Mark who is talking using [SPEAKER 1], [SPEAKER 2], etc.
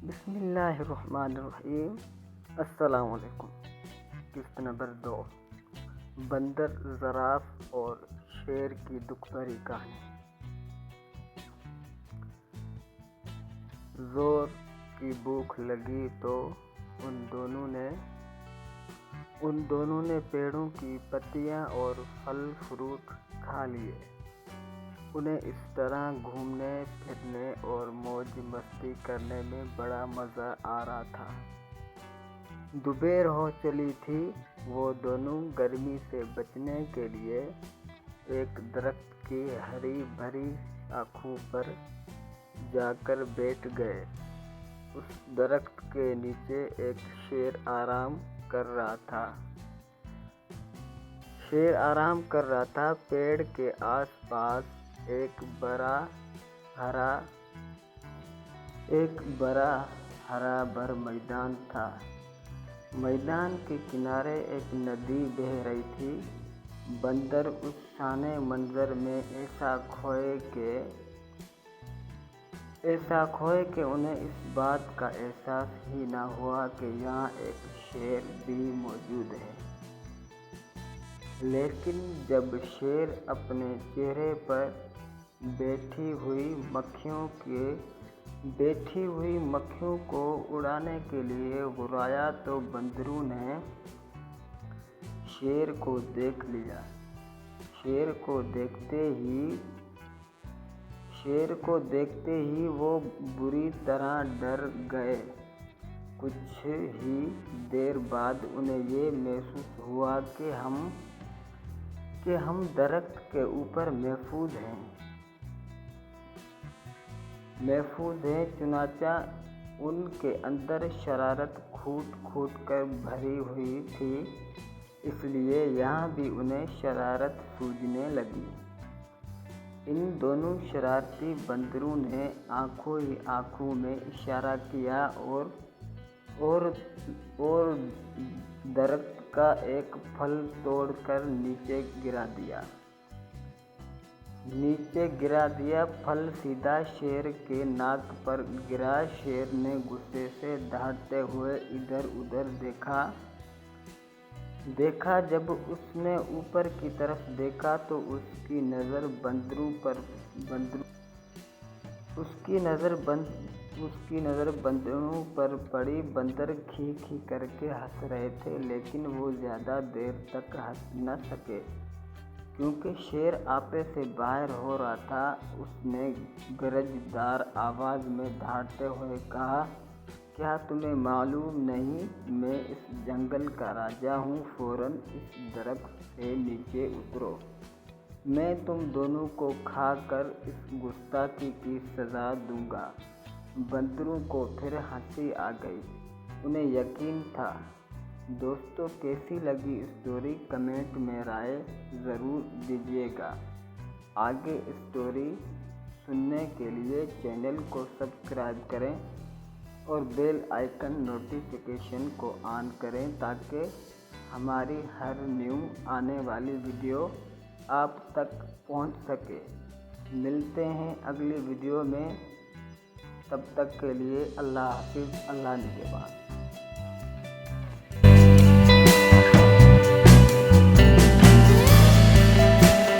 [SPEAKER 1] بسم اللہ الرحمن الرحیم۔ السلام علیکم۔ قسط نمبر 2، بندر، زراف اور شیر کی دکھ بھری کہانی۔ زور کی بھوک لگی تو ان دونوں نے پیڑوں کی پتیاں اور پھل فروٹ کھا لیے۔ انہیں اس طرح گھومنے پھرنے اور موج مستی کرنے میں بڑا مزہ آ رہا تھا۔ دوپہر ہو چلی تھی۔ وہ دونوں گرمی سے بچنے کے لیے ایک درخت کی ہری بھری شاخوں پر جا کر بیٹھ گئے۔ اس درخت کے نیچے ایک شیر آرام کر رہا تھا۔ پیڑ کے آس پاس ایک بڑا ہرا بھرا میدان تھا۔ میدان کے کنارے ایک ندی بہہ رہی تھی۔ بندر اس شانے منظر میں ایسا کھوئے کہ انہیں اس بات کا احساس ہی نہ ہوا کہ یہاں ایک شیر بھی موجود ہے۔ لیکن جب شیر اپنے چہرے پر بیٹھی ہوئی مکھیوں کو اڑانے کے لیے غرایا تو بندروں نے شیر کو دیکھ لیا۔ شیر کو دیکھتے ہی وہ بری طرح ڈر گئے۔ کچھ ہی دیر بعد انہیں یہ محسوس ہوا کہ ہم درخت کے اوپر محفوظ ہیں۔ چنانچہ ان کے اندر شرارت پھوٹ کر بھری ہوئی تھی، اس لیے یہاں بھی انہیں شرارت سوجھنے لگی۔ ان دونوں شرارتی بندروں نے آنکھوں ہی آنکھوں میں اشارہ کیا اور درخت کا ایک پھل توڑ کر نیچے گرا دیا۔ پھل سیدھا شیر کے ناک پر گرا۔ شیر نے غصے سے دہاڑتے ہوئے ادھر ادھر دیکھا۔ جب اس نے اوپر کی طرف دیکھا تو اس کی نظر بندروں پر پڑی۔ بندر کھی کھی کر کے ہنس رہے تھے، لیکن وہ زیادہ دیر تک ہنس نہ سکے کیونکہ شیر آپے سے باہر ہو رہا تھا۔ اس نے گرج دار آواز میں دہاڑتے ہوئے کہا، کیا تمہیں معلوم نہیں میں اس جنگل کا راجا ہوں؟ فوراً اس درخت سے نیچے اترو۔ میں تم دونوں کو کھا کر اس گستاخی کی سزا دوں گا۔ بندروں کو پھر ہنسی آ گئی۔ انہیں یقین تھا۔ دوستو، کیسی لگی اسٹوری؟ کمنٹ میں رائے ضرور دیجیے گا۔ آگے اسٹوری سننے کے لیے چینل کو سبسکرائب کریں اور بیل آئیکن نوٹیفیکیشن کو آن کریں تاکہ ہماری ہر نیو آنے والی ویڈیو آپ تک پہنچ سکے۔ ملتے ہیں اگلی ویڈیو میں، تب تک کے لیے اللہ حافظ، اللہ نگہبان۔